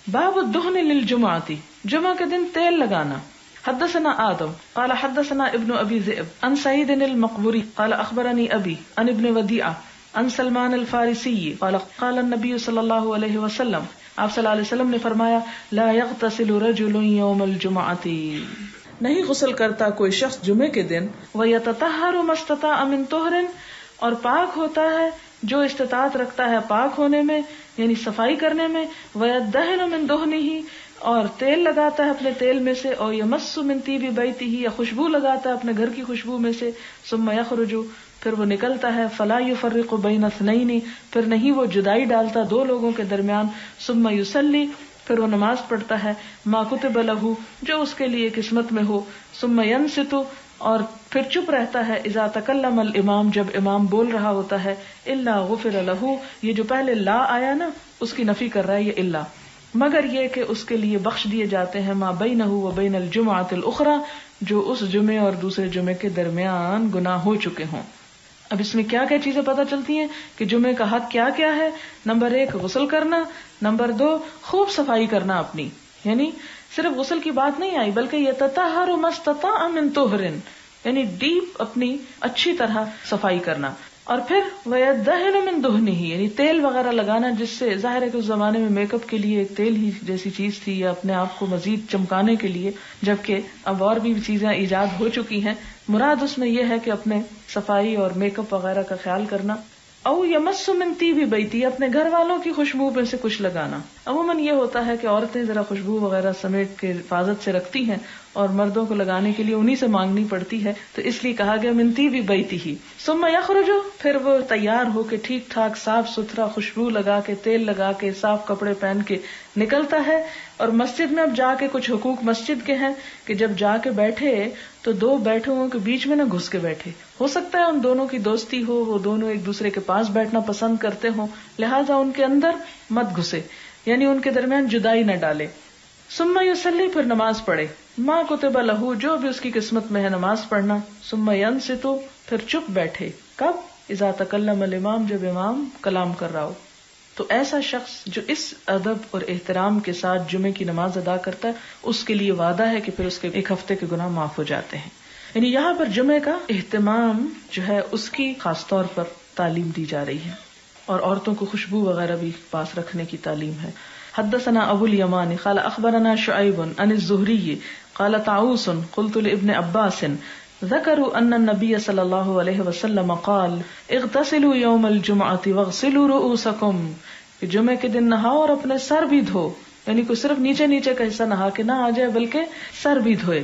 باب الدہن للجمعۃ، جمعہ کے دن تیل لگانا. حدثنا آدم قال حدثنا ابن ابی ذئب عن سعید المقبری قال اخبرنی ابی عن ابن ودیعہ عن سلمان الفارسی قال قال النبی صلی اللہ علیہ وسلم، آپ صلی اللہ علیہ وسلم نے فرمایا، لا یغتسل رجل یوم الجمعۃ، نہیں غسل کرتا کوئی شخص جمعے کے دن، ویتطہر ما استطاع من طہر، اور پاک ہوتا ہے جو استطاعت رکھتا ہے پاک ہونے میں یعنی صفائی کرنے میں، ویدہن من دہنہ، اور تیل لگاتا ہے اپنے تیل میں سے، اور یمس من طیب بیتہ، یا خوشبو لگاتا ہے اپنے گھر کی خوشبو میں سے، ثم یخرج، پھر وہ نکلتا ہے، فلا یفرق بین اثنین، پھر نہیں وہ جدائی ڈالتا دو لوگوں کے درمیان، ثم یصلی، پھر وہ نماز پڑھتا ہے، ما کتب لہ، جو اس کے لیے قسمت میں ہو، ثم ینصت، اور پھر چپ رہتا ہے، اذا تکلم الامام، جب امام بول رہا ہوتا ہے، الا غفر لہ، یہ جو پہلے لا آیا نا اس کی نفی کر رہا ہے یہ الا، مگر یہ کہ اس کے لیے بخش دیے جاتے ہیں، ما بینہ و بین الجمعۃ الاخری، جو اس جمعے اور دوسرے جمعے کے درمیان گناہ ہو چکے ہوں. اب اس میں کیا کیا چیزیں پتہ چلتی ہیں کہ جمعے کا حق کیا کیا ہے. نمبر 1 غسل کرنا، نمبر 2 خوب صفائی کرنا اپنی، یعنی صرف غسل کی بات نہیں آئی بلکہ یتطہر ما استطاع من طہر، یعنی ڈیپ اپنی اچھی طرح صفائی کرنا، اور پھر ویدہن من دہنہ، یعنی تیل وغیرہ لگانا، جس سے ظاہر ہے کہ اس زمانے میں میک اپ کے لیے ایک تیل ہی جیسی چیز تھی، یا اپنے آپ کو مزید چمکانے کے لیے، جبکہ اب اور بھی چیزیں ایجاد ہو چکی ہیں. مراد اس میں یہ ہے کہ اپنے صفائی اور میک اپ وغیرہ کا خیال کرنا. او یمس من طیب بیتی، اپنے گھر والوں کی خوشبو میں سے کچھ لگانا. عموماً یہ ہوتا ہے کہ عورتیں ذرا خوشبو وغیرہ سمیٹ کے حفاظت سے رکھتی ہیں اور مردوں کو لگانے کے لیے انہی سے مانگنی پڑتی ہے، تو اس لیے کہا گیا من طیب بیتہ. ثم یخرج، پھر وہ تیار ہو کے ٹھیک ٹھاک صاف ستھرا خوشبو لگا کے تیل لگا کے صاف کپڑے پہن کے نکلتا ہے. اور مسجد میں اب جا کے کچھ حقوق مسجد کے ہیں کہ جب جا کے بیٹھے تو دو بیٹھے ہوں کے بیچ میں نہ گھس کے بیٹھے. ہو سکتا ہے ان دونوں کی دوستی ہو، وہ دونوں ایک دوسرے کے پاس بیٹھنا پسند کرتے ہوں، لہٰذا ان کے اندر مت گھسے، یعنی ان کے درمیان جدائی نہ ڈالے. ثم یصلی، پھر نماز پڑھے، ما کتب لہ، جو بھی اس کی قسمت میں ہے نماز پڑھنا. ثم ینصت، پھر چپ بیٹھے، کب؟ اذا تکلم الامام، جب امام کلام کر رہا ہو. تو ایسا شخص جو اس ادب اور احترام کے ساتھ جمعے کی نماز ادا کرتا ہے، اس کے لیے وعدہ ہے کہ پھر اس کے 1 ہفتے کے گناہ معاف ہو جاتے ہیں. یعنی یہاں پر جمعے کا اہتمام جو ہے اس کی خاص طور پر تعلیم دی جا رہی ہے، اور عورتوں کو خوشبو وغیرہ بھی پاس رکھنے کی تعلیم ہے. حدثنا ابو الیمان قال اخبرنا شعیب عن الزہری قال طاؤوس قلت لابن عباس ذکروا ان النبی صلی اللہ علیہ وسلم قال اغتسلوا یوم الجمعۃ واغسلوا رؤوسکم، کہ جمعے کے دن نہاؤ اور اپنے سر بھی دھو، یعنی کوئی صرف نیچے نیچے کا حصہ نہا کے نہ آ جائے بلکہ سر بھی دھوئے.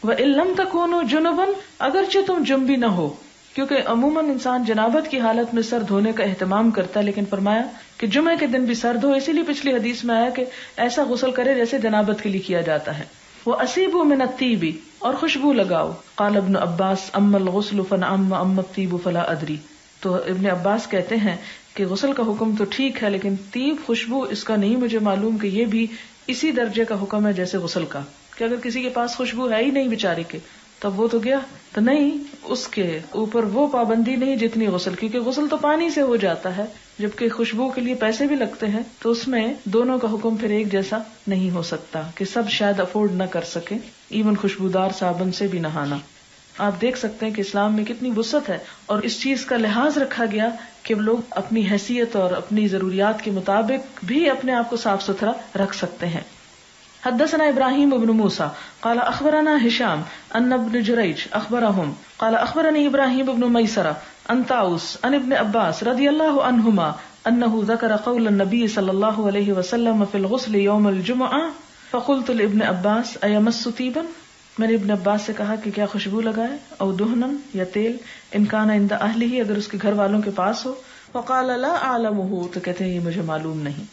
وَإِن لَمْ تَكُونُوا جُنُبًا، اگرچہ تم جنبی نہ ہو، کیونکہ عموماً انسان جنابت کی حالت میں سر دھونے کا اہتمام کرتا ہے، لیکن فرمایا کہ جمعے کے دن بھی سر دھو. اسی لیے پچھلی حدیث میں آیا کہ ایسا غسل کرے جیسے جنابت کے لیے کیا جاتا ہے. وَأَصِيبُوا مِنَ الطِّيبِ، اور خوشبو لگاؤ. قال ابن عباس اما الغسل فنعم اما الطیب فلا ادری. تو ابن عباس کہتے ہیں کہ غسل کا حکم تو ٹھیک ہے، لیکن طیب خوشبو اس کا نہیں مجھے معلوم کہ یہ بھی اسی درجے کا حکم ہے جیسے غسل کا، کہ اگر کسی کے پاس خوشبو ہے ہی نہیں بیچارے کے تب وہ تو گیا، تو نہیں اس کے اوپر وہ پابندی نہیں جتنی غسل، کیونکہ غسل تو پانی سے ہو جاتا ہے جبکہ خوشبو کے لیے پیسے بھی لگتے ہیں، تو اس میں دونوں کا حکم پھر ایک جیسا نہیں ہو سکتا کہ سب شاید افورڈ نہ کر سکے ایون خوشبودار صابن سے بھی نہانا. آپ دیکھ سکتے ہیں کہ اسلام میں کتنی وسعت ہے، اور اس چیز کا لحاظ رکھا گیا کہ لوگ اپنی حیثیت اور اپنی ضروریات کے مطابق بھی اپنے آپ کو صاف ستھرا رکھ سکتے ہیں. حدثنا ابراہیم ابن موسیٰ قال اخبرنا ہشام ان ابن جریج اخبرهم قال اخبرني ابراہیم ابن میسرہ عن طاؤوس عن ابن عباس رضی اللہ عنہما انه ذکر قول النبی صلی اللہ علیہ وسلم فی الغسل یوم الجمعہ فقلت لابن عباس ایمس طیبا، میں نے ابن عباس سے کہا کہ کیا خوشبو لگائے، او دہنن یا تیل، ان کان عند اہلہ، اگر اس کے گھر والوں کے پاس ہو. فقال لا اعلمہ، تو کہتے ہیں یہ مجھے معلوم نہیں.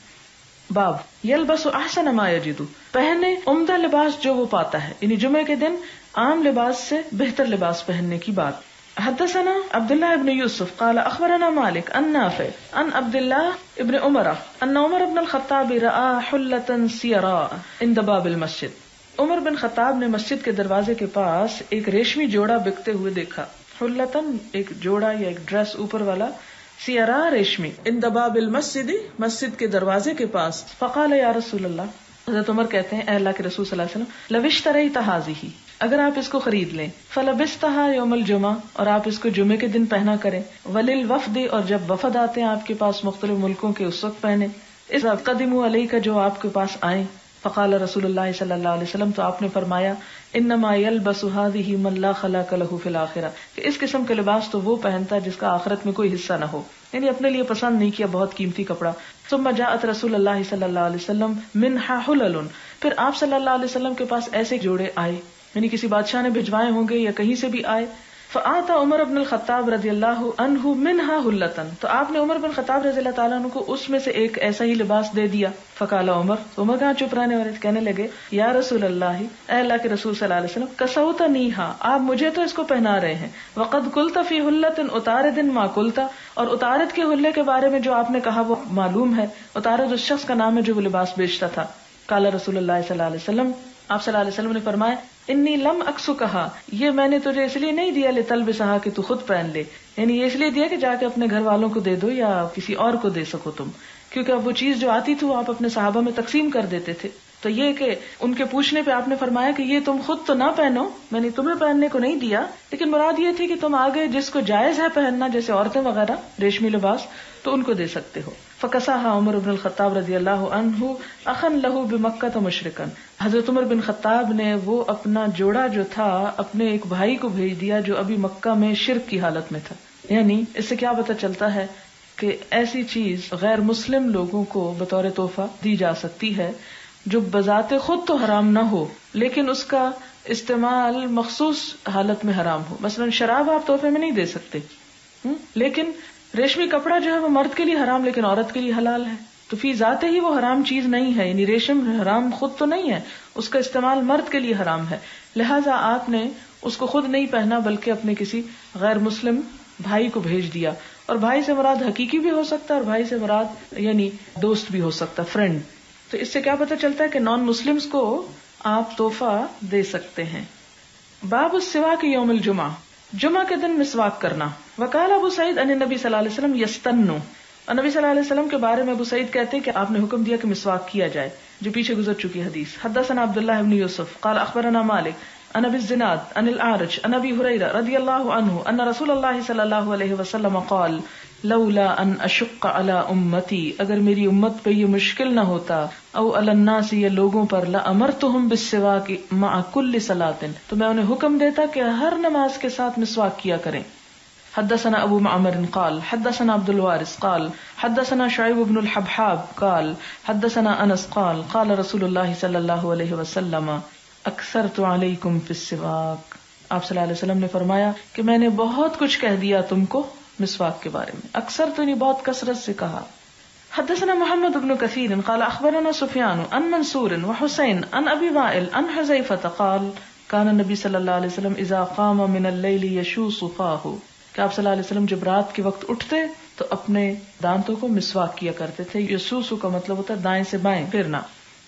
باب یلبس احسن ما یجد، پہنے عمدہ لباس جو وہ پاتا ہے، یعنی جمعے کے دن عام لباس سے بہتر لباس پہننے کی بات. حدثنا عبداللہ ابن یوسف قال اخبرنا مالک عن نافع عن عبداللہ ابن عمر ان عمر بن الخطاب رأى حلة سیراء عند باب المسجد. عمر بن خطاب نے مسجد کے دروازے کے پاس ایک ریشمی جوڑا بکتے ہوئے دیکھا. حلتن ایک جوڑا یا ایک ڈریس اوپر والا، سیراء ریشمی، عند باب المسجد مسجد کے دروازے کے پاس. فقال یا رسول اللہ، حضرت عمر کہتے ہیں اے اللہ کے رسول صلی اللہ علیہ وسلم لو اشتریت هذه، اگر آپ اس کو خرید لیں، فلبستها یوم الجمعہ، اور آپ اس کو جمعے کے دن پہنا کریں، وللوفد، اور جب وفد آتے ہیں آپ کے پاس مختلف ملکوں کے اس وقت پہنے، اذا قدموا علیک، جو آپ کے پاس آئیں، فقال رسول اللہ صلی اللہ علیہ وسلم، تو آپ نے فرمایا انما یلبس هذه من لا خلاق له فی الاخرہ، کہ اس قسم کے لباس تو وہ پہنتا ہے جس کا آخرت میں کوئی حصہ نہ ہو، یعنی اپنے لیے پسند نہیں کیا بہت قیمتی کپڑا. ثم جاءت رسول اللہ صلی اللہ علیہ وسلم منها حلل، پھر آپ صلی اللہ علیہ وسلم کے پاس ایسے جوڑے آئے، یعنی کسی بادشاہ نے بھجوائے ہوں گے یا کہیں سے بھی آئے. فآتا عمر بن الخطاب رضی اللہ عنہ منها حلتن، تو آپ نے عمر بن خطاب رضی اللہ تعالیٰ عنہ کو اس میں سے ایک ایسا ہی لباس دے دیا. فقال عمر کہاں چپ رہنے والے، کہنے لگے یا رسول اللہ، اے اللہ کے رسول صلی اللہ علیہ وسلم، کسوتنیھا، آپ مجھے تو اس کو پہنا رہے ہیں، وقد قلت فی حلۃ اتارد ما قلت، اور اتارد کے حلے کے بارے میں جو آپ نے کہا وہ معلوم ہے، اتارد اس شخص کا نام ہے جو وہ لباس بیچتا تھا. قال رسول اللہ صلی اللہ علیہ وسلم، آپ صلی اللہ علیہ وسلم نے فرمایا انی لم اکسو، کہا یہ میں نے تجھے اس لیے نہیں دیا لتلبسھا کہ تو خود پہن لے، یعنی یہ اس لیے دیا کہ جا کے اپنے گھر والوں کو دے دو یا کسی اور کو دے سکو تم، کیونکہ اب وہ چیز جو آتی تھی وہ آپ اپنے صحابہ میں تقسیم کر دیتے تھے. تو یہ کہ ان کے پوچھنے پہ آپ نے فرمایا کہ یہ تم خود تو نہ پہنو، میں نے تمہیں پہننے کو نہیں دیا، لیکن مراد یہ تھی کہ تم آگے جس کو جائز ہے پہننا، جیسے عورتیں وغیرہ ریشمی لباس، تو ان کو دے سکتے ہو. فکساها عمر بن الخطاب رضی اللہ عنہ اخن له بمکہ مشرکا، حضرت عمر بن خطاب نے وہ اپنا جوڑا جو تھا اپنے ایک بھائی کو بھیج دیا جو ابھی مکہ میں شرک کی حالت میں تھا. یعنی اس سے کیا پتہ چلتا ہے کہ ایسی چیز غیر مسلم لوگوں کو بطور تحفہ دی جا سکتی ہے جو بذات خود تو حرام نہ ہو لیکن اس کا استعمال مخصوص حالت میں حرام ہو. مثلا شراب آپ تحفے میں نہیں دے سکتے، لیکن ریشمی کپڑا جو ہے وہ مرد کے لیے حرام لیکن عورت کے لیے حلال ہے، تو فی ذات ہی وہ حرام چیز نہیں ہے، یعنی ریشم حرام خود تو نہیں ہے، اس کا استعمال مرد کے لیے حرام ہے. لہذا آپ نے اس کو خود نہیں پہنا بلکہ اپنے کسی غیر مسلم بھائی کو بھیج دیا، اور بھائی سے مراد حقیقی بھی ہو سکتا ہے اور بھائی سے مراد یعنی دوست بھی ہو سکتا، فرینڈ. تو اس سے کیا پتہ چلتا ہے کہ نان مسلمز کو آپ تحفہ دے سکتے ہیں. باب السواک یوم الجمعہ، جمعہ کے دن مسواک کرنا. وقال ابو سعید ان النبی صلی اللہ علیہ وسلم یستنو، اور نبی صلی اللہ علیہ وسلم کے بارے میں ابو سعید کہتے ہیں کہ آپ نے حکم دیا کہ مسواک کیا جائے، جو پیچھے گزر چکی حدیث. حدثنا عبداللہ بن یوسف قال اخبرنا مالک عن ابی الزناد عن الاعرج عن ابی ہریرہ رضی اللہ عنہ ان رسول اللہ صلی اللہ علیہ وسلم قال لولا ان اشق علی امتی، اگر میری امت پہ یہ مشکل نہ ہوتا، او علی الناس، یا لوگوں پر، لامرتہم بالسواک مع کل صلاۃ، تو میں انہیں حکم دیتا کہ ہر نماز کے ساتھ مسواک کیا کریں. حدثنا ابو معمر قال حدثنا عبد الوارث قال حدثنا شعیب بن الحبحاب قال حدثنا انس قال قال رسول اللہ صلی اللہ علیہ وسلم اکثرت علیکم فی السواک، آپ صلی اللہ علیہ وسلم نے فرمایا کہ میں نے بہت کچھ کہہ دیا تم کو مسواک کے بارے میں. اکثر تو نہیں، بہت کثرت سے کہا. حدثنا محمد بن کثیر قال اخبرنا سفیان عن منصور وحسین عن ابی وائل عن حذیفہ قال کان النبی صلی اللہ علیہ وسلم اذا قام من اللیل یشوص فاہ، کہ آپ صلی اللہ علیہ وسلم جب رات کے وقت اٹھتے تو اپنے دانتوں کو مسواک کیا کرتے تھے. یسوسو کا مطلب ہوتا ہے دائیں سے بائیں پھرنا.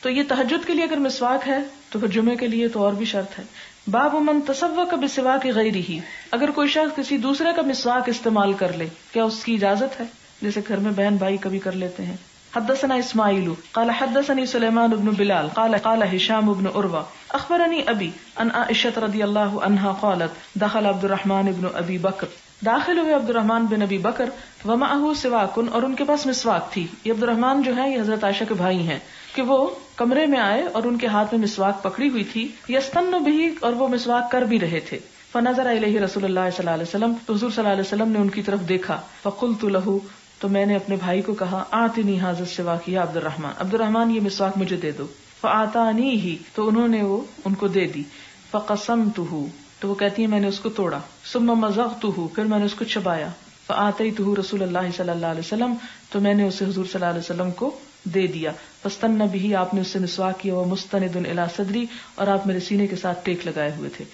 تو یہ تہجد کے لیے اگر مسواک ہے تو پھر جمعے کے لیے تو اور بھی شرط ہے. باب من تسوق بسواک غیرہ، اگر کوئی شخص کسی دوسرے کا مسواک استعمال کر لے کیا اس کی اجازت ہے؟ جیسے گھر میں بہن بھائی کبھی کر لیتے ہیں. حدثنا اسماعیل قال حدثني سلیمان بن بلال قال قال هشام بن عروہ اخبرني ابی ان عائشہ رضی اللہ عنہا قالت دخل عبد الرحمن بن ابی بکر، داخل ہوئے عبد الرحمن بن ابی بکر، ومعه سواک، اور ان کے پاس مسواک تھی. یہ عبد الرحمن جو ہے یہ حضرت عائشہ کے بھائی ہیں، کہ وہ کمرے میں آئے اور ان کے ہاتھ میں مسواک پکڑی ہوئی تھی. یستن بھی، اور وہ مسواک کر بھی رہے تھے. فنظر الیہ رسول اللہ صلی اللہ علیہ وسلم، تو حضور صلی اللہ علیہ وسلم نے ان کی طرف دیکھا. فقلت له، تو میں نے اپنے بھائی کو کہا آتنی ھذا السواک یا عبد الرحمن، عبد الرحمن یہ مسواک مجھے دے دو. فآتانیہ، تو انہوں نے وہ ان کو دے دی. فقسمتہ، تو وہ کہتی ہیں میں نے اس کو توڑا. ثم مزغتہ، پھر میں نے اس کو چبایا. فآتیتہ رسول اللہ صلی اللہ علیہ وسلم، تو میں نے اسے حضور صلی اللہ علیہ وسلم کو دے دیا. فاستن بہ، آپ نے اس سے مسواک کیا. ومستند الی صدری، اور آپ میرے سینے کے ساتھ ٹیک لگائے ہوئے تھے.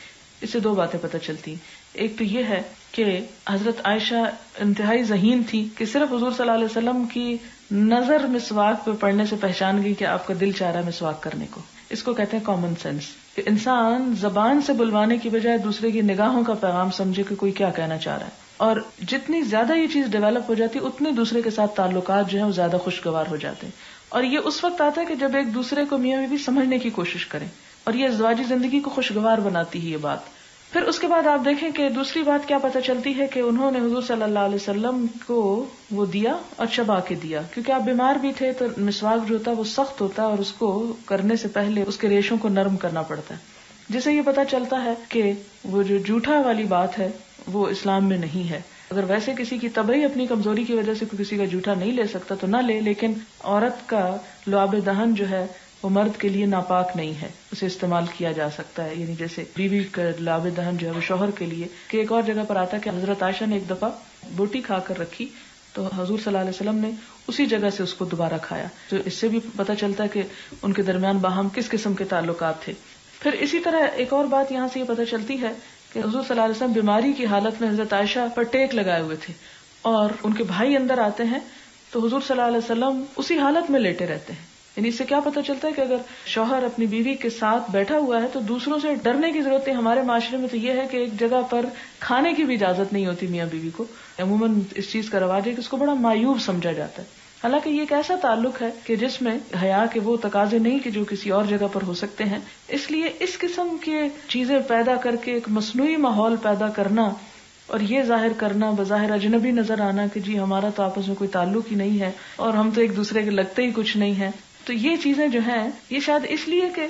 اس سے دو باتیں پتہ چلتی ہیں. ایک تو یہ ہے کہ حضرت عائشہ انتہائی ذہین تھی کہ صرف حضور صلی اللہ علیہ وسلم کی نظر مسواک پہ پڑنے سے پہچان گئی کہ آپ کا دل چاہ رہا ہے مسواک کرنے کو. اس کو کہتے ہیں کامن سینس، کہ انسان زبان سے بلوانے کی بجائے دوسرے کی نگاہوں کا پیغام سمجھے کہ کوئی کیا کہنا چاہ رہا ہے. اور جتنی زیادہ یہ چیز ڈیولپ ہو جاتی اتنے دوسرے کے ساتھ تعلقات جو ہیں وہ زیادہ خوشگوار ہو جاتے ہیں. اور یہ اس وقت آتا ہے کہ جب ایک دوسرے کو میاں بیوی سمجھنے کی کوشش کریں، اور یہ ازدواجی زندگی کو خوشگوار بناتی ہے یہ بات. پھر اس کے بعد آپ دیکھیں کہ دوسری بات کیا پتہ چلتی ہے کہ انہوں نے حضور صلی اللہ علیہ وسلم کو وہ دیا اور چبا کے دیا، کیونکہ آپ بیمار بھی تھے تو مسواک جو ہوتا ہے وہ سخت ہوتا ہے اور اس کو کرنے سے پہلے اس کے ریشوں کو نرم کرنا پڑتا ہے، جس سے یہ پتہ چلتا ہے کہ وہ جو جھوٹا والی بات ہے وہ اسلام میں نہیں ہے. اگر ویسے کسی کی طبعی اپنی کمزوری کی وجہ سے کسی کا جھوٹا نہیں لے سکتا تو نہ لے، لیکن عورت کا لعاب دہن جو ہے وہ مرد کے لیے ناپاک نہیں ہے، اسے استعمال کیا جا سکتا ہے. یعنی جیسے بیوی کا لعاب دہن جو ہے وہ شوہر کے لیے، کہ ایک اور جگہ پر آتا ہے کہ حضرت عائشہ نے ایک دفعہ بوٹی کھا کر رکھی تو حضور صلی اللہ علیہ وسلم نے اسی جگہ سے اس کو دوبارہ کھایا. تو اس سے بھی پتہ چلتا ہے کہ ان کے درمیان باہم کس قسم کے تعلقات تھے. پھر اسی طرح ایک اور بات یہاں سے یہ پتہ چلتی ہے کہ حضور صلی اللہ علیہ وسلم بیماری کی حالت میں حضرت عائشہ پر ٹیک لگائے ہوئے تھے اور ان کے بھائی اندر آتے ہیں تو حضور صلی اللہ علیہ وسلم اسی حالت میں لیٹے رہتے ہیں. یعنی اس سے کیا پتہ چلتا ہے کہ اگر شوہر اپنی بیوی کے ساتھ بیٹھا ہوا ہے تو دوسروں سے ڈرنے کی ضرورت ہے. ہمارے معاشرے میں تو یہ ہے کہ ایک جگہ پر کھانے کی بھی اجازت نہیں ہوتی میاں بیوی کو. عموماً اس چیز کا رواج ہے کہ اس کو بڑا معیوب سمجھا جاتا ہے، حالانکہ یہ ایک ایسا تعلق ہے کہ جس میں حیا کے وہ تقاضے نہیں کہ جو کسی اور جگہ پر ہو سکتے ہیں. اس لیے اس قسم کی چیزیں پیدا کر کے ایک مصنوعی ماحول پیدا کرنا اور یہ ظاہر کرنا بظاہر اجنبی نظر آنا کہ جی ہمارا تو آپس میں کوئی تعلق ہی نہیں ہے اور ہم تو ایک دوسرے کے لگتے ہی کچھ نہیں ہیں، تو یہ چیزیں جو ہیں یہ شاید اس لیے کہ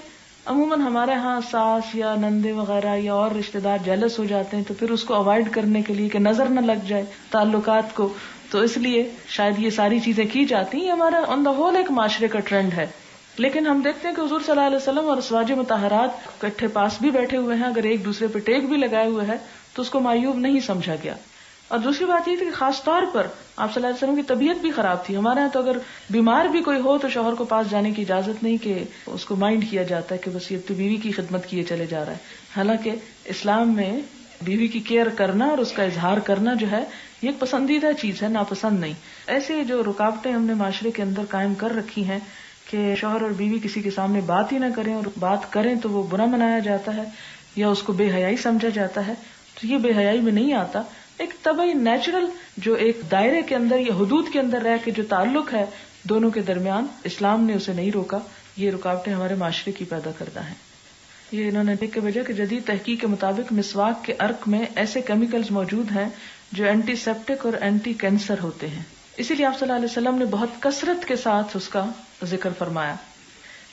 عموماً ہمارے ہاں ساس یا نندے وغیرہ یا اور رشتے دار جیلس ہو جاتے ہیں تو پھر اس کو اوائڈ کرنے کے لیے کہ نظر نہ لگ جائے تعلقات کو، تو اس لیے شاید یہ ساری چیزیں کی جاتی ہیں. ہمارا آن دا ہول ایک معاشرے کا ٹرینڈ ہے. لیکن ہم دیکھتے ہیں کہ حضور صلی اللہ علیہ وسلم اور ازواج مطہرات اکٹھے پاس بھی بیٹھے ہوئے ہیں، اگر ایک دوسرے پہ ٹیک بھی لگائے ہوئے ہے تو اس کو معیوب نہیں سمجھا گیا. اور دوسری بات یہ تھی کہ خاص طور پر آپ صلی اللہ علیہ وسلم کی طبیعت بھی خراب تھی. ہمارے یہاں تو اگر بیمار بھی کوئی ہو تو شوہر کو پاس جانے کی اجازت نہیں، کہ اس کو مائنڈ کیا جاتا ہے کہ بس یہ تو بیوی کی خدمت کیے چلے جا رہا ہے. حالانکہ اسلام میں بیوی کی کیئر کرنا اور اس کا اظہار کرنا جو ہے یہ ایک پسندیدہ چیز ہے، ناپسند نہیں. ایسے جو رکاوٹیں ہم نے معاشرے کے اندر قائم کر رکھی ہیں کہ شوہر اور بیوی کسی کے سامنے بات ہی نہ کریں، اور بات کریں تو وہ برا منایا جاتا ہے یا اس کو بے حیائی سمجھا جاتا ہے، تو یہ بے حیائی میں نہیں آتا. ایک طبعی نیچرل جو ایک دائرے کے اندر یا حدود کے اندر رہ کے جو تعلق ہے دونوں کے درمیان، اسلام نے اسے نہیں روکا. یہ رکاوٹیں ہمارے معاشرے کی پیدا کردہ ہیں. یہ انہوں نے لکھ کے بھیجا کہ جدید تحقیق کے مطابق مسواک کے عرق میں ایسے کیمیکلز موجود ہیں جو اینٹی سیپٹک اور اینٹی کینسر ہوتے ہیں. اسی لیے آپ صلی اللہ علیہ وسلم نے بہت کثرت کے ساتھ اس کا ذکر فرمایا.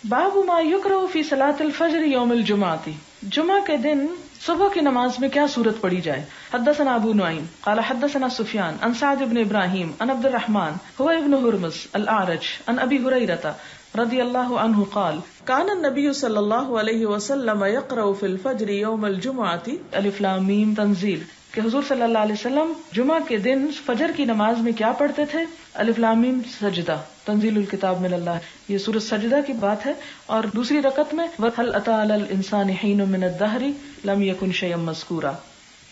باب ما یکرہ فی صلاۃ الفجر یوم الجمعہ، جمعہ کے دن صبح کی نماز میں کیا صورت پڑھی جائے. حدثنا ابو نعیم قال حدثنا سفیان عن سعد بن ابراہیم عن عبد الرحمن هو ابن ہرمز الاعرج عن ابی ہریرہ رضی اللہ عنہ قال کان النبی صلی اللہ علیہ وسلم یقرأ فی الفجر یوم الجمعۃ الف لام میم تنزیل، کہ حضور صلی اللہ علیہ وسلم جمعہ کے دن فجر کی نماز میں کیا پڑھتے تھے؟ الف لام میم سجدہ، تنزیل الکتاب من اللہ، یہ سورۃ سجدہ کی بات ہے. اور دوسری رکعت میں وَهَلْ أَتَىٰ عَلَى الْإِنسَانِ حِينٌ مِّنَ الدَّهْرِ لَمْ يَكُنْ شَيْئًا مَّذْكُورًا.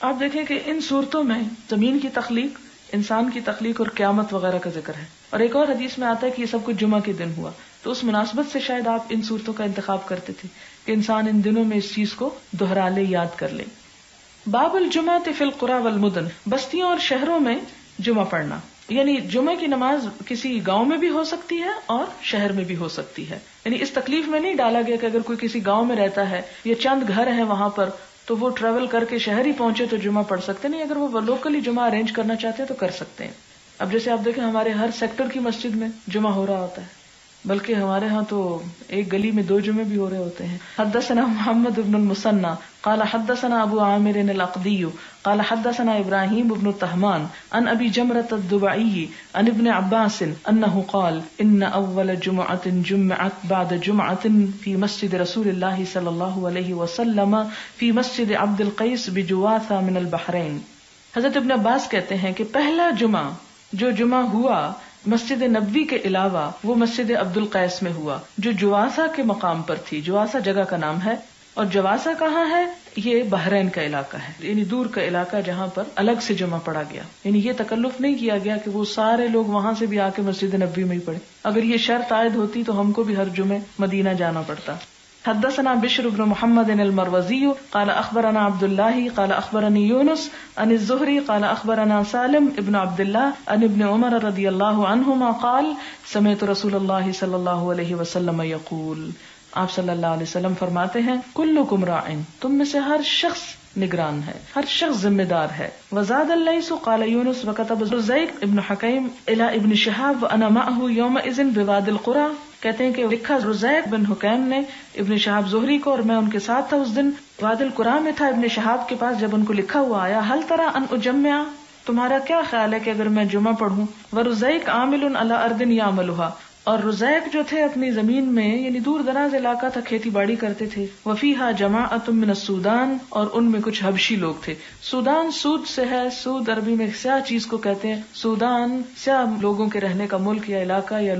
آپ دیکھیں کہ ان صورتوں میں زمین کی تخلیق، انسان کی تخلیق اور قیامت وغیرہ کا ذکر ہے. اور ایک اور حدیث میں آتا ہے کہ یہ سب کچھ جمعہ کے دن ہوا، تو اس مناسبت سے شاید آپ ان صورتوں کا انتخاب کرتے تھے کہ انسان ان دنوں میں اس چیز کو دہرا لے، یاد کر لے. باب الجمعۃ فی القری والمدن، بستیوں اور شہروں میں جمعہ پڑھنا. یعنی جمعہ کی نماز کسی گاؤں میں بھی ہو سکتی ہے اور شہر میں بھی ہو سکتی ہے. یعنی اس تکلیف میں نہیں ڈالا گیا کہ اگر کوئی کسی گاؤں میں رہتا ہے یا چند گھر ہیں وہاں پر تو وہ ٹریول کر کے شہر ہی پہنچے تو جمعہ پڑھ سکتے نہیں، اگر وہ لوکلی جمعہ ارینج کرنا چاہتے ہیں تو کر سکتے ہیں. اب جیسے آپ دیکھیں ہمارے ہر سیکٹر کی مسجد میں جمعہ ہو رہا ہوتا ہے، بلکہ ہمارے ہاں تو ایک گلی میں 2 جمعے بھی ہو رہے ہوتے ہیں. حدثنا محمد بن المثنى قال حدثنا ابو عامر العقدی قال حدثنا ابراہیم بن طہمان عن ابی جمرۃ الضبعی عن ابن عباس انه قال ان اول جمعۃ جمعت بعد جمعۃ في مسجد رسول اللہ صلی اللہ علیہ وسلم في مسجد عبد القیس بجواثہ من البحرین. حضرت ابن عباس کہتے ہیں کہ پہلا جمعہ جو جمعہ ہوا مسجد نبوی کے علاوہ وہ مسجد عبد القیس میں ہوا جو جواسا کے مقام پر تھی. جواسا جگہ کا نام ہے، اور جواسا کہاں ہے؟ یہ بحرین کا علاقہ ہے، یعنی دور کا علاقہ جہاں پر الگ سے جمعہ پڑھا گیا. یعنی یہ تکلف نہیں کیا گیا کہ وہ سارے لوگ وہاں سے بھی آ کے مسجد نبوی میں ہی پڑھے. اگر یہ شرط عائد ہوتی تو ہم کو بھی ہر جمعے مدینہ جانا پڑتا. حدثنا بشر بن محمد المروزي قال اخبرنا عبد الله قال اخبرني يونس عن الزهري قال اخبرنا سالم ابن عبد الله عن ابن عمر رضی اللہ عنہما قال سمعت رسول اللہ صلی اللہ علیہ وسلم یقول، آپ صلی اللہ علیہ وسلم فرماتے ہیں کلکم راعٍ، تم میں سے ہر شخص نگران ہے، ہر شخص ذمہ دار ہے. وزاد اللیث قال یونس وكتب رزیق ابن حکیم الى ابن شہاب وانا معه یومئذ بوادی القری، کہتے ہیں کہ لکھا رزیق بن حکیم نے ابن شہاب زہری کو، اور میں ان کے ساتھ تھا اس دن وادی القری میں تھا ابن شہاب کے پاس. جب ان کو لکھا ہوا آیا هل ترى ان اجمع، تمہارا کیا خیال ہے کہ اگر میں جمعہ پڑھوں. ورزیق عامل علی ارض یعملها، اور رزیق جو تھے اپنی زمین میں یعنی دور دراز علاقہ تھا، کھیتی باڑی کرتے تھے. وفیہا جماعت من السودان، اور ان میں کچھ حبشی لوگ تھے. سودان سود سے ہے، سود عربی میں سیاہ چیز کو کہتے ہیں. سودان سیاہ لوگوں کے رہنے کا ملک یا علاقہ یا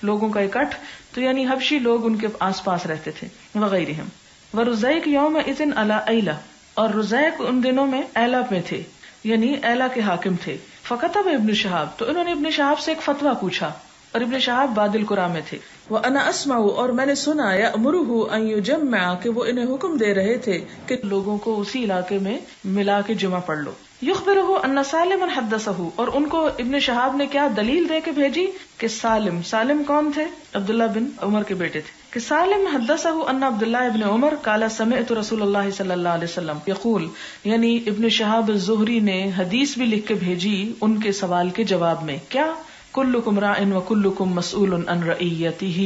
لوگوں کا اکٹھ، تو یعنی حبشی لوگ ان کے آس پاس رہتے تھے. وغیرہم. ورزیق یومئذ علی ایلہ، اور رزیق ان دنوں میں ایلہ میں تھے، یعنی ایلہ کے حاکم تھے. فکتب ابن شہاب، تو انہوں نے ابن شہاب سے ایک فتویٰ پوچھا، اور ابن شہاب وادی القری میں تھے. وَأَنَا أَسْمَعُ، اور میں نے سنا، يَأْمُرُهُ أَن يُجَمِّعَ، کہ وہ انہیں حکم دے رہے تھے کہ لوگوں کو اسی علاقے میں ملا کے جمعہ پڑھ لو. يُخْبِرُهُ أَنَّ سَالِمًا حَدَّثَهُ، اور ان کو ابن شہاب نے کیا دلیل دے کے بھیجی کہ سالم کون تھے؟ عبداللہ بن عمر کے بیٹے تھے. کہ سالم حدثه ان عبداللہ ابن عمر قال سمعت رسول اللہ صلی اللہ علیہ وسلم یقول، یعنی ابن شہاب الزہری نے حدیث بھی لکھ کے بھیجی ان کے سوال کے جواب میں. کیا؟ کلکم راع وکلکم مسئول عن رعیتہ،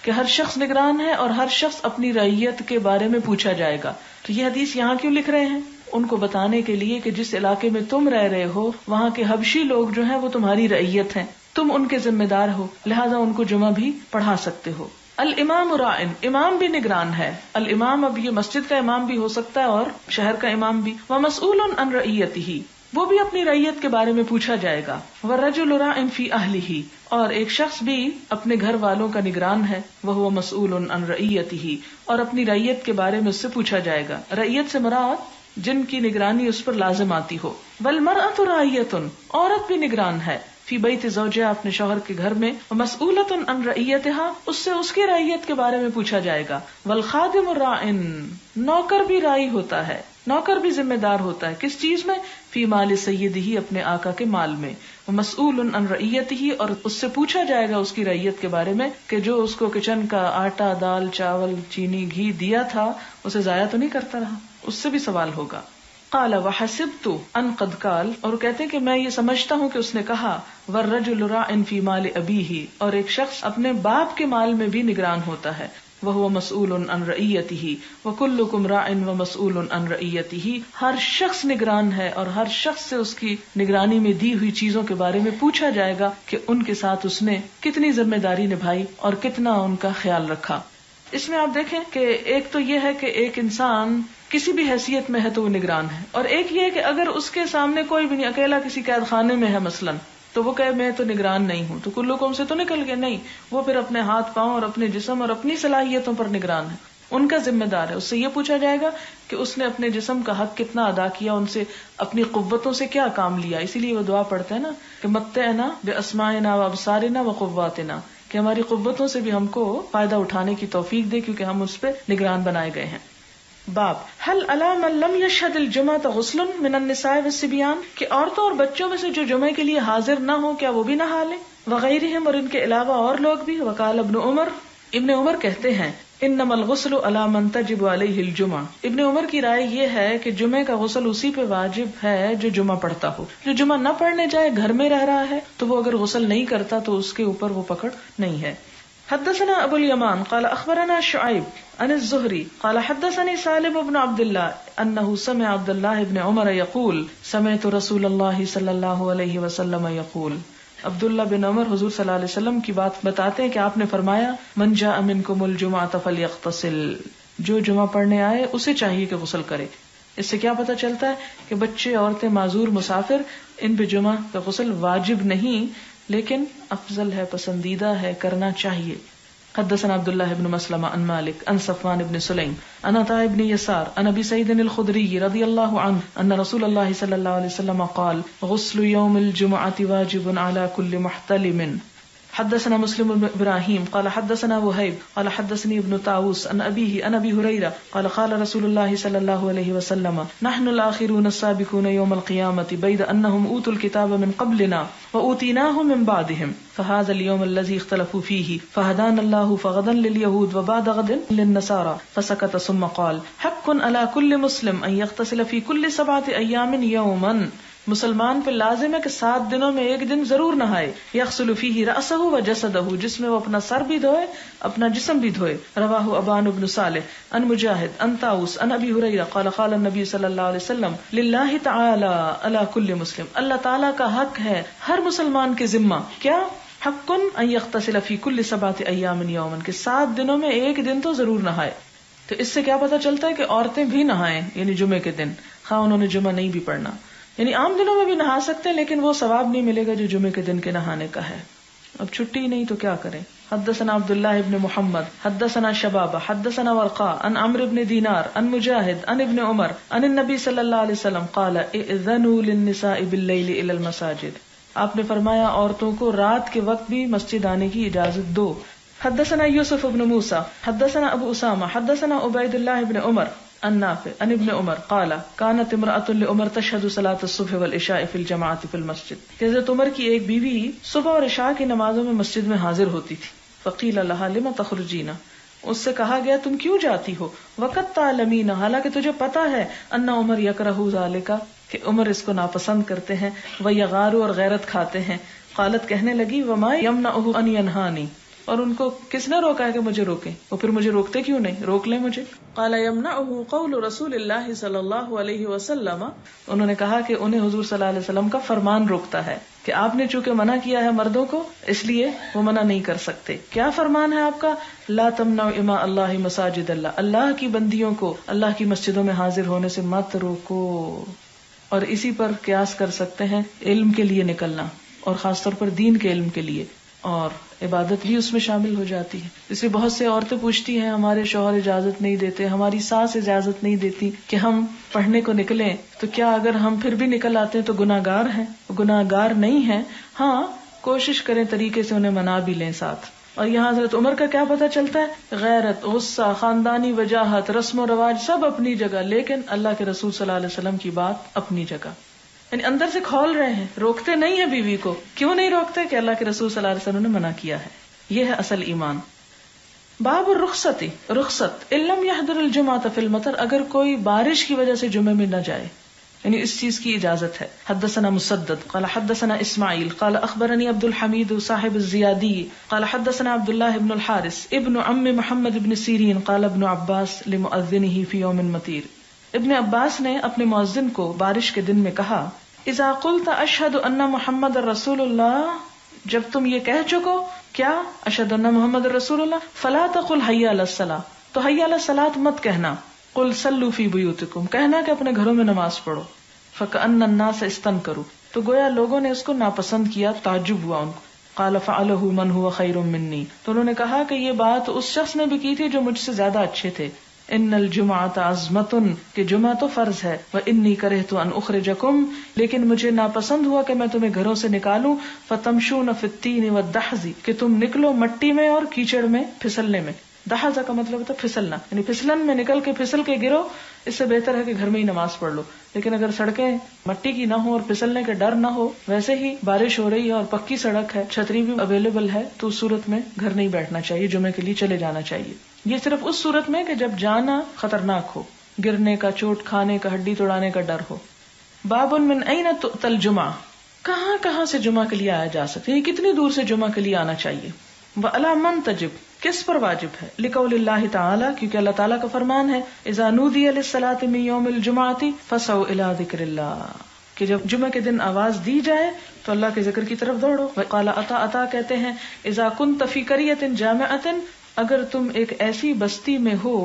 کہ ہر شخص نگران ہے اور ہر شخص اپنی رعیت کے بارے میں پوچھا جائے گا. تو یہ حدیث یہاں کیوں لکھ رہے ہیں؟ ان کو بتانے کے لیے کہ جس علاقے میں تم رہ رہے ہو وہاں کے حبشی لوگ جو ہیں وہ تمہاری رعیت ہیں، تم ان کے ذمہ دار ہو، لہذا ان کو جمعہ بھی پڑھا سکتے ہو. الامام راعٍ، امام بھی نگران ہے. الامام اب یہ مسجد کا امام بھی ہو سکتا ہے اور شہر کا امام بھی. ومسئول عن رعیتہ، وہ بھی اپنی رعیت کے بارے میں پوچھا جائے گا. والرجل راع فی اہلہ، اور ایک شخص بھی اپنے گھر والوں کا نگران ہے. وہو مسئول عن رعیتہ، اور اپنی رعیت کے بارے میں اس سے پوچھا جائے گا. رعیت سے مراد جن کی نگرانی اس پر لازم آتی ہو. والمرأۃ راعیۃ، عورت بھی نگران ہے. فی بیت زوجہا، اپنے شوہر کے گھر میں. مسئولۃ عن رعیتہا، اس سے اس کی رعیت کے بارے میں پوچھا جائے گا. والخادم راع، نوکر بھی راعی ہوتا ہے، نوکر بھی ذمہ دار ہوتا ہے. کس چیز میں؟ فی مال سیدہ، اپنے آقا کے مال میں. مسئول عن رعیتہ، اور اس سے پوچھا جائے گا اس کی رعیت کے بارے میں کہ جو اس کو کچن کا آٹا، دال، چاول، چینی، گھی دیا تھا اسے ضائع تو نہیں کرتا رہا، اس سے بھی سوال ہوگا. قال وحسبت ان قد قال، اور کہتے ہیں کہ میں یہ سمجھتا ہوں کہ اس نے کہا والرجل راع فی مال ابیہ، اور ایک شخص اپنے باپ کے مال میں بھی نگران ہوتا ہے. وہو مسئول عن رعیتہ وکلکم راع ومسئول عن رعیتہ، ہر شخص نگران ہے اور ہر شخص سے اس کی نگرانی میں دی ہوئی چیزوں کے بارے میں پوچھا جائے گا کہ ان کے ساتھ اس نے کتنی ذمہ داری نبھائی اور کتنا ان کا خیال رکھا. اس میں آپ دیکھیں کہ ایک تو یہ ہے کہ ایک انسان کسی بھی حیثیت میں ہے تو وہ نگران ہے، اور ایک یہ کہ اگر اس کے سامنے کوئی بھی نہیں، اکیلا کسی قید خانے میں ہے مثلاً، تو وہ کہے میں تو نگران نہیں ہوں، تو کلکم سے تو نکل گئے نہیں، وہ پھر اپنے ہاتھ پاؤں اور اپنے جسم اور اپنی صلاحیتوں پر نگران ہے، ان کا ذمہ دار ہے. اس سے یہ پوچھا جائے گا کہ اس نے اپنے جسم کا حق کتنا ادا کیا، ان سے اپنی قوتوں سے کیا کام لیا. اسی لیے وہ دعا پڑھتے ہیں نا کہ متعنا باسماعنا وابصارنا وقواتنا، کہ ہماری قوتوں سے بھی ہم کو فائدہ اٹھانے کی توفیق دے کیونکہ ہم اس پہ نگران بنائے گئے ہیں. باب هل علی من لم یشهد الجمعة غسل من النساء والصبیان، کہ عورتوں اور بچوں میں سے جو جمعے کے لیے حاضر نہ ہوں کیا وہ بھی نہا لیں. وغیرہم، اور ان کے علاوہ اور لوگ بھی. وقال ابن عمر کہتے ہیں انما الغسل علی من تجب علیہ الجمعہ. ابن عمر کی رائے یہ ہے کہ جمعے کا غسل اسی پہ واجب ہے جو جمعہ پڑھتا ہو. جو جمعہ نہ پڑھنے جائے، گھر میں رہ رہا ہے، تو وہ اگر غسل نہیں کرتا تو اس کے اوپر وہ پکڑ نہیں ہے. حدثنا ابو الیمان قال اخبرنا شعیب عن الزہری قال حدثني سالم بن عبد الله انه سمع عبد الله بن عمر يقول سمعت رسول الله صلی اللہ علیہ وسلم يقول. عبداللہ بن عمر حضور صلی اللہ علیہ وسلم کی بات بتاتے ہیں کہ آپ نے فرمایا من جاء منکم الجمعة فليغتسل، جو جمعہ پڑھنے آئے اسے چاہیے کہ غسل کرے. اس سے کیا پتہ چلتا ہے کہ بچے، عورتیں، معذور، مسافر، ان پہ جمعہ کا غسل واجب نہیں لیکن افضل ہے، پسندیدہ ہے، کرنا چاہیے. حدثنا عبداللہ بن مسلمہ عن مالک عن صفوان بن سلیم عن عطاء بن یسار عن ابی سعید الخدری رضی اللہ عنہ ان رسول اللہ صلی اللہ علیہ وسلم قال غسل یوم الجمعة واجب على كل محتلم. حدثنا مسلم بن ابراہیم قال حدثنا وہیب قال حدثني ابن طاووس عن ابيه عن ابي هريره قال قال رسول الله صلى الله عليه وسلم نحن الاخرون السابقون يوم القيامه بيد انهم اوتوا الكتاب من قبلنا واوتيناه من بعدهم فهذا اليوم الذي اختلفوا فيه فهدانا الله فغدا لليهود وبعد غد للنصارى فسكت ثم قال حق على كل مسلم ان يغتسل في كل 7 ايام يوما مسلمان پہ لازم ہے کہ 7 دنوں میں ایک دن ضرور نہائے. یغسل فیہ رأسہ و جسدہ، جس میں وہ اپنا سر بھی دھوئے اپنا جسم بھی دھوئے. رواہ ابان بن صالح عن مجاہد عن طاووس عن ابی ہریرہ قال قال النبی صلی اللہ علیہ وسلم للہ تعالی علی کل مسلم، اللہ تعالیٰ کا حق ہے ہر مسلمان کے ذمہ. کیا؟ حق ان یغتسل فی کل 7 ایام یوما، کہ 7 دنوں میں ایک دن تو ضرور نہائے. تو اس سے کیا پتہ چلتا ہے کہ عورتیں بھی نہائیں، یعنی جمعے کے دن، خواہ انہوں نے جمعہ نہیں بھی پڑھنا. یعنی عام دنوں میں بھی نہا سکتے ہیں لیکن وہ ثواب نہیں ملے گا جو جمعے کے دن کے نہانے کا ہے. اب چھٹی نہیں تو کیا کریں. حدثنا عبداللہ ابن محمد حدثنا شبابہ حدثنا ورقاء عن عمرو بن دینار عن مجاہد عن ابن عمر عن النبی صلی اللہ علیہ وسلم قال اذنوا للنساء باللیل الى المساجد. آپ نے فرمایا عورتوں کو رات کے وقت بھی مسجد آنے کی اجازت دو. حدثنا یوسف ابن موسیٰ حدثنا ابو اسامہ حدثنا عبید اللہ ابن عمر عن نافع عن ابن عمر قال كانت امرأة لعمر تشهد صلاة الصبح والعشاء في الجماعة في المسجد. حضرت عمر کی ایک بیوی صبح اور عشاء کی نمازوں میں مسجد میں حاضر ہوتی تھی. فقیل لها لم تخرجین، اس سے کہا گیا تم کیوں جاتی ہو. وقد تعلمین، حالانکہ تجھے پتا ہے، ان عمر یکرہ ذالک، کہ عمر اس کو ناپسند کرتے ہیں، ویغار، اور غیرت کھاتے ہیں. قالت، کہنے لگی، وما یمنعہ ان ینہانی، اور ان کو کس نے روکا ہے کہ مجھے روکیں، وہ پھر مجھے روکتے کیوں نہیں، روک لیں مجھے. قال یمنعہ قول رسول اللہ صلی اللہ علیہ وسلم، انہوں نے کہا کہ انہیں حضور صلی اللہ علیہ وسلم کا فرمان روکتا ہے کہ آپ نے چونکہ منع کیا ہے مردوں کو اس لیے وہ منع نہیں کر سکتے. کیا فرمان ہے آپ کا؟ لا تمنعوا اماء اللہ مساجد اللہ، اللہ کی بندیوں کو اللہ کی مسجدوں میں حاضر ہونے سے مت روکو. اور اسی پر قیاس کر سکتے ہیں علم کے لیے نکلنا، اور خاص طور پر دین کے علم کے لیے، اور عبادت بھی اس میں شامل ہو جاتی ہے. اس لیے بہت سے عورتیں پوچھتی ہیں ہمارے شوہر اجازت نہیں دیتے، ہماری ساس اجازت نہیں دیتی کہ ہم پڑھنے کو نکلیں، تو کیا اگر ہم پھر بھی نکل آتے ہیں تو گناہگار ہیں؟ گناہگار نہیں ہیں. ہاں، کوشش کریں طریقے سے انہیں منا بھی لیں ساتھ. اور یہاں حضرت عمر کا کیا پتہ چلتا ہے؟ غیرت، غصہ، خاندانی وجاہت، رسم و رواج سب اپنی جگہ، لیکن اللہ کے رسول صلی اللہ علیہ وسلم کی بات اپنی جگہ. یعنی اندر سے کھول رہے ہیں، روکتے نہیں ہیں بیوی کو. کیوں نہیں روکتے؟ کہ اللہ کے رسول صلی اللہ علیہ وسلم نے منع کیا ہے. یہ ہے اصل ایمان. باب الرخصت، رخصت ان لم يحضر الجمعۃ فی المطر، اگر کوئی بارش کی وجہ سے جمعے میں نہ جائے، یعنی اس چیز کی اجازت ہے. حدثنا مسدد قال حدثنا اسماعیل قال اخبرني عبد الحمید صاحب الزیادی قال حدثنا عبد الله بن الحارث ابن عم محمد بن سیرین قال ابن عباس لمؤذنه في يوم مطیر. ابن عباس نے اپنے مؤذن کو بارش کے دن میں کہا، اذا قلت اشہد ان محمد رسول اللہ، جب تم یہ کہہ چکو کیا اشہد ان محمد رسول اللہ، فلا تقل حی علی الصلاۃ، تو حی علی الصلاۃ مت کہنا، قل صلوا فی بیوتکم، کہنا کہ اپنے گھروں میں نماز پڑھو. فکأن الناس استنکروا، تو گویا لوگوں نے اس کو ناپسند کیا، تعجب ہوا ان کو. قال فعلہ من هو خیر منی، تو انہوں نے کہا کہ یہ بات اس شخص نے بھی کی تھی جو مجھ سے زیادہ اچھے تھے. ان الجمعۃ عظمۃ، کہ جمعہ تو فرض ہے، وانی کرہت ان اخرجکم، لیکن مجھے ناپسند ہوا کہ میں تمہیں گھروں سے نکالوں. فتمشون فی الطین والدحض، کہ تم نکلو مٹی میں اور کیچڑ میں، پھسلنے میں. دحض کا مطلب ہوتا ہے پھسلنا، یعنی پھسلن میں نکل کے پھسل کے گرو. اس سے بہتر ہے کہ گھر میں ہی نماز پڑھ لو. لیکن اگر سڑکیں مٹی کی نہ ہو اور پھسلنے کا ڈر نہ ہو، ویسے ہی بارش ہو رہی ہے اور پکی سڑک ہے، چھتری بھی اویلیبل ہے، تو اس صورت میں گھر نہیں بیٹھنا چاہیے، جمعے کے لیے چلے جانا چاہیے. یہ صرف اس صورت میں کہ جب جانا خطرناک ہو، گرنے کا، چوٹ کھانے کا، ہڈی توڑانے کا ڈر ہو. باب من این تؤتی الجمعہ، کہاں کہاں سے جمعہ کے لیے آیا جا سکتا ہے، کتنی دور سے جمعہ کے لیے آنا چاہیے. وعلی من تجب، کس پر واجب ہے؟ لقول اللہ تعالی، کیونکہ اللہ تعالیٰ کا فرمان ہے، اذا نودی للصلاۃ من یوم الجمعۃ فسعوا الی ذکر اللہ، کہ جب جمعہ کے دن آواز دی جائے تو اللہ کے ذکر کی طرف دوڑو. وقال عطا کہتے ہیں، اذا کنت فی قریۃ جامعۃ، اگر تم ایک ایسی بستی میں ہو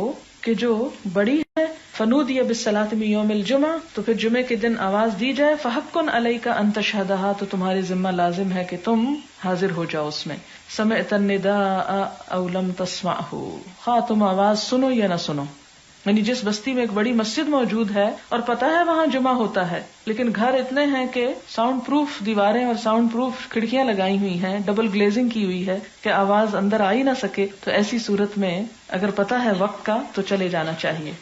کہ جو بڑی ہے، فنودی بالصلاۃ من یوم الجمعہ، تو پھر جمعے کے دن آواز دی جائے، فحق علیک ان تشہدھا، تو تمہارے ذمہ لازم ہے کہ تم حاضر ہو جاؤ اس میں. سمعت النداء او لم تسمعہ، خواہ تم آواز سنو یا نہ سنو. یعنی جس بستی میں ایک بڑی مسجد موجود ہے اور پتہ ہے وہاں جمعہ ہوتا ہے، لیکن گھر اتنے ہیں کہ ساؤنڈ پروف دیواریں اور ساؤنڈ پروف کھڑکیاں لگائی ہوئی ہیں، ڈبل گلیزنگ کی ہوئی ہے کہ آواز اندر آ ہی نہ سکے، تو ایسی صورت میں اگر پتہ ہے وقت کا تو چلے جانا چاہیے.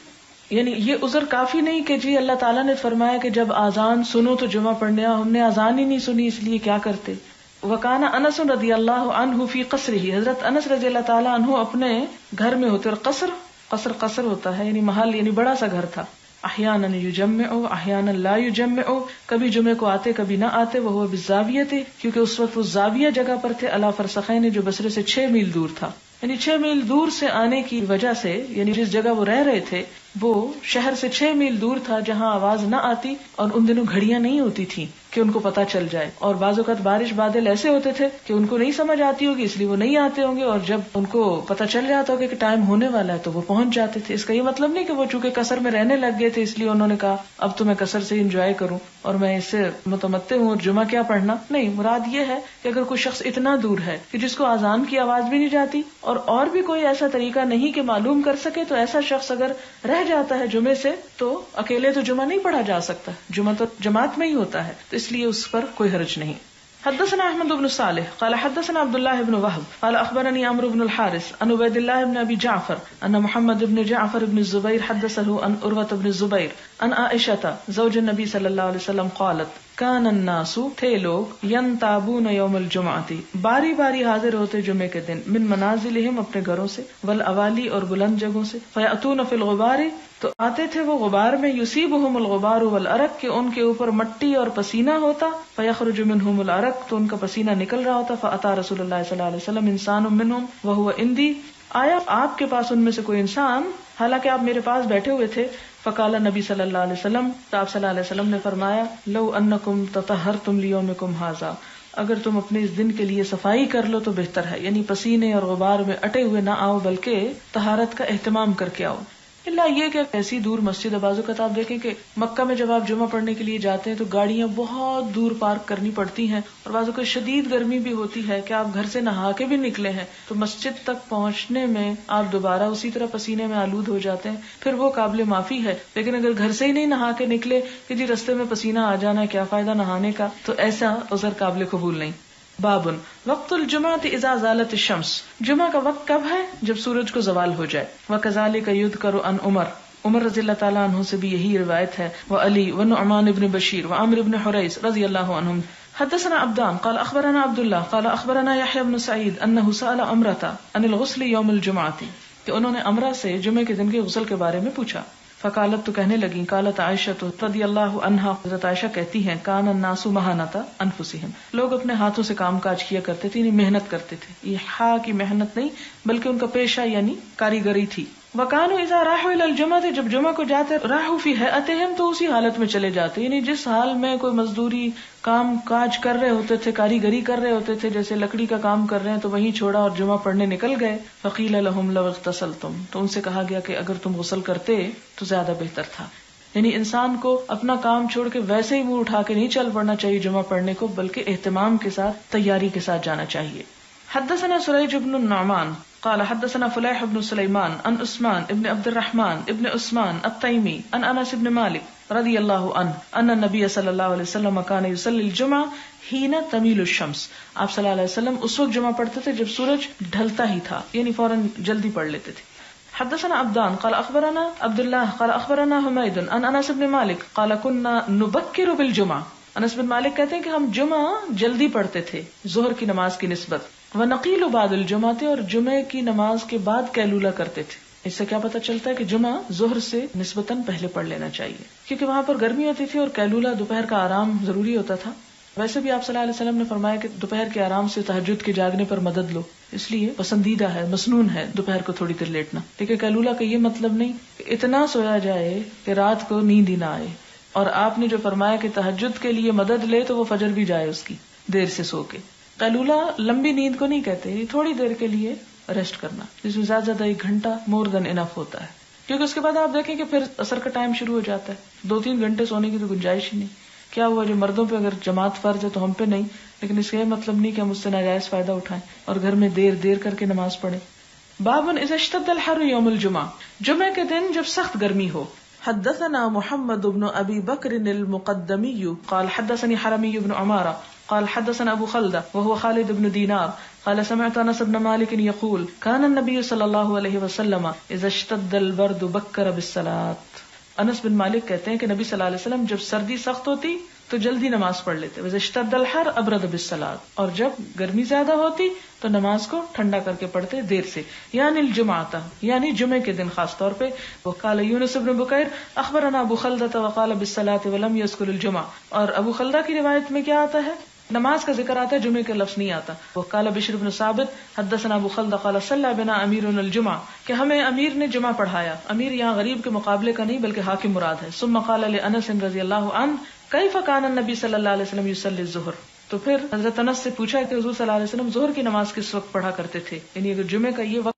یعنی یہ عذر کافی نہیں کہ جی اللہ تعالیٰ نے فرمایا کہ جب آذان سنو تو جمعہ پڑھنے آؤ، ہم نے آذان ہی نہیں سنی اس لیے کیا کرتے. وکان انس رضی اللہ عنہ فی قصرہ، حضرت انس رضی اللہ تعالیٰ عنہ اپنے گھر میں ہوتے، اور قصر ہوتا ہے یعنی محل، یعنی بڑا سا گھر تھا. احیانا یجمع احیانا لا یجمع، کبھی جمعے کو آتے کبھی نہ آتے. وہ بالزاویہ، کیونکہ اس وقت وہ زاویہ جگہ پر تھے، علی فرسخین، جو بصرے سے 6 میل دور تھا. یعنی 6 میل دور سے آنے کی وجہ سے، یعنی جس جگہ وہ رہ رہے تھے وہ شہر سے 6 میل دور تھا جہاں آواز نہ آتی، اور ان دنوں گھڑیاں نہیں ہوتی تھی کہ ان کو پتہ چل جائے، اور بعض اوقات بارش بادل ایسے ہوتے تھے کہ ان کو نہیں سمجھ آتی ہوگی اس لیے وہ نہیں آتے ہوں گے، اور جب ان کو پتہ چل جاتا ہوگا کہ ٹائم ہونے والا ہے تو وہ پہنچ جاتے تھے. اس کا یہ مطلب نہیں کہ وہ چونکہ قصر میں رہنے لگ گئے تھے اس لیے انہوں نے کہا اب تو میں قصر سے انجوائے کروں اور میں اس سے متمتع ہوں اور جمعہ کیا پڑھنا. نہیں، مراد یہ ہے کہ اگر کوئی شخص اتنا دور ہے کہ جس کو اذان کی آواز بھی نہیں جاتی اور بھی کوئی ایسا طریقہ نہیں کہ معلوم کر سکے، تو ایسا شخص اگر رہ جاتا ہے جمعے سے تو اکیلے تو جمعہ نہیں پڑھا جا سکتا، جمعہ تو جماعت میں ہی ہوتا ہے، تو اس لیے اس پر کوئی حرج نہیں. حدثنا احمد بن صالح قال حدثنا عبد الله بن وهب قال اخبرني عمرو بن الحارث عن عبيد الله بن ابي جعفر ان محمد بن جعفر بن الزبير حدثه عن عروة بن الزبير عن عائشة زوج النبي صلى الله عليه وسلم قالت كان الناس، تھے لوگ، ينتابون يوم الجمعة، باری باری حاضر ہوتے جمعے کے دن، من منازلهم، اپنے گھروں سے، والاوالی، اور بلند جگہوں سے، فيأتون في الغبار، تو آتے تھے وہ غبار میں، یصیبهم الغبار والعرق، کہ ان کے اوپر مٹی اور پسینہ ہوتا، فیخرج منهم العرق، تو ان کا پسینہ نکل رہا ہوتا. فاتى رسول اللہ صلی اللہ علیہ وسلم انسان منهم وهو عندي، آیا آپ کے پاس ان میں سے کوئی انسان حالانکہ آپ میرے پاس بیٹھے ہوئے تھے. فقال نبی صلی اللہ علیہ وسلم، تو آپ صلی اللہ علیہ وسلم نے فرمایا، لو انکم تطہرتم لیومکم ھذا، اگر تم اپنے اس دن کے لیے صفائی کر لو تو بہتر ہے. یعنی پسینے اور غبار میں اٹے ہوئے نہ آؤ بلکہ طہارت کا اہتمام کر کے آؤ. اللہ یہ کہ ایسی دور مسجد ہے، بعض اوقات آپ دیکھیں کہ مکہ میں جب آپ جمعہ پڑھنے کے لیے جاتے ہیں تو گاڑیاں بہت دور پارک کرنی پڑتی ہیں، اور بعض اوقات شدید گرمی بھی ہوتی ہے کہ آپ گھر سے نہا کے بھی نکلے ہیں تو مسجد تک پہنچنے میں آپ دوبارہ اسی طرح پسینے میں آلود ہو جاتے ہیں، پھر وہ قابل معافی ہے. لیکن اگر گھر سے ہی نہیں نہا کے نکلے کہ جی رستے میں پسینہ آ جانا ہے، کیا فائدہ نہانے کا، تو ایسا عذر قابل قبول نہیں. بابن وقت الجمعۃ اذا زالت الشمس، جمعہ کا وقت کب ہے؟ جب سورج کو زوال ہو جائے. وکذالک یذکر عن عمر رضی اللہ تعالیٰ عنہ سے بھی یہی روایت ہے، وعلی ونعمان بن بشیر وعمر بن حریث رضی اللہ عنہم. حدثنا عبدان قال اخبرنا عبد الله قال اخبرنا يحيى بن سعيد انه سأل عمرة عن الغسل يوم الجمعة، کہ انہوں نے عمرہ سے جمعے کے دن کے غسل کے بارے میں پوچھا. فقالت، تو کہنے لگی، قالت عائشہ رضی اللہ عنہا، حضرت عائشہ کہتی ہیں، کان الناس مہانۃ انفسہم، لوگ اپنے ہاتھوں سے کام کاج کیا کرتے تھے، یعنی محنت کرتے تھے. یہ ہا کی محنت نہیں بلکہ ان کا پیشہ یعنی کاریگری تھی. وکانوا اذا راحوا الى الجمعہ، جب جمعہ کو جاتے، راحوا فی ہیئتہم، تو اسی حالت میں چلے جاتے، یعنی جس حال میں کوئی مزدوری کام کاج کر رہے ہوتے تھے، کاریگری کر رہے ہوتے تھے، جیسے لکڑی کا کام کر رہے ہیں تو وہیں چھوڑا اور جمعہ پڑھنے نکل گئے. فقیل لهم لو اغتسلتم، تو ان سے کہا گیا کہ اگر تم غسل کرتے تو زیادہ بہتر تھا. یعنی انسان کو اپنا کام چھوڑ کے ویسے ہی منہ اٹھا کے نہیں چل پڑنا چاہیے جمعہ پڑھنے کو، بلکہ اہتمام کے ساتھ، تیاری کے ساتھ جانا چاہیے. حدثنا سریج بن النعمان قال حدثنا فلیح بن سلیمان عن عثمان ابن عبد الرحمن ابن عثمان التیمی عن انس بن مالک رضی اللہ عنہ ان النبی صلی اللہ علیہ وسلم کان یصلی الجمعہ حین تمیل الشمس، آپ صلی اللہ علیہ وسلم اس وقت جمعہ پڑھتے تھے جب سورج ڈھلتا ہی تھا، یعنی فوراً جلدی پڑھ لیتے تھے. حدثنا عبدان قال اخبرنا عبد الله قال اخبرنا حمید عن انس بن مالک قال كنا نبکر بالجمعہ، انس بن مالک کہتے ہیں کہ ہم جمعہ جلدی پڑھتے تھے ظہر کی نماز کی نسبت. ونقیل بعد الجمعہ، اور جمعے کی نماز کے بعد قیلولہ کرتے تھے. اس سے کیا پتہ چلتا ہے کہ جمعہ ظہر سے نسبتاً پہلے پڑھ لینا چاہیے، کیونکہ وہاں پر گرمی ہوتی تھی اور قیلولہ دوپہر کا آرام ضروری ہوتا تھا. ویسے بھی آپ صلی اللہ علیہ وسلم نے فرمایا کہ دوپہر کے آرام سے تہجد کے جاگنے پر مدد لو، اس لیے پسندیدہ ہے، مسنون ہے دوپہر کو تھوڑی دیر لیٹنا. لیکن قیلولہ کا یہ مطلب نہیں کہ اتنا سویا جائے کہ رات کو نیند ہی نہ آئے. اور آپ نے جو فرمایا کہ تہجد کے لیے مدد لے تو وہ فجر بھی جائے اس کی، دیر سے سو کے. قیلولہ لمبی نیند کو نہیں کہتے، تھوڑی دیر کے لیے ریسٹ کرنا، جس میں زیادہ 1 گھنٹہ مور دین انف ہوتا ہے. کیونکہ اس کے بعد آپ دیکھیں کہ پھر عصر کا ٹائم شروع ہو جاتا ہے، 2-3 گھنٹے سونے کی تو گنجائش ہی نہیں. کیا ہوا، جو مردوں پہ اگر جماعت فرض ہے تو ہم پہ نہیں، لیکن اس کا یہ مطلب نہیں کہ ہم اس سے ناجائز فائدہ اٹھائیں اور گھر میں دیر کر کے نماز پڑھیں. باب اذا اشتد الحر یوم الجمعہ، جمعہ کے دن جب سخت گرمی ہو. حدثنا محمد بن ابی بکر المقدمی قال حدثني حرمي بن عمارة قال حدثنا ابو خلدة وهو خالد بن دینار قال سمعت انس بن مالك يقول كان النبي صلی اللہ علیہ وسلم اذا اشتد البرد بکر بالصلاة. انس بن مالک کہتے ہیں کہ نبی صلی اللہ علیہ وسلم جب سردی سخت ہوتی تو جلدی نماز پڑھ لیتے. وَإِذَا اشْتَدَّ الْحَرُّ أَبْرَدَ بِالصَّلَاةِ، اور جب گرمی زیادہ ہوتی تو نماز کو ٹھنڈا کر کے پڑھتے دیر سے. یعنی الجمعہ، یعنی جمعے کے دن خاص طور پہ. وقال یونس بن بکیر اخبرنا ابو خلدہ وقال بالصلاة ولم يذكر الجمعہ. اور ابو خلدہ کی روایت میں کیا آتا ہے؟ نماز کا ذکر آتا ہے، جمعے کا لفظ نہیں آتا. وقال بشر بن ثابت حدثنا ابو خلدہ قال صلى بنا اميرنا الجمعہ، کہ ہمیں امیر نے جمعہ پڑھایا. امیر یہاں غریب کے مقابلے کا نہیں بلکہ حاکم مراد ہے. ثم قال لانس رضی اللہ عنہ کیف کان النبی صلی اللہ علیہ وسلم یصلی الظہر. تو پھر حضرت انس سے پوچھا کہ حضور صلی اللہ علیہ وسلم ظہر کی نماز کس وقت پڑھا کرتے تھے، یعنی اگر جمعے کا یہ وقت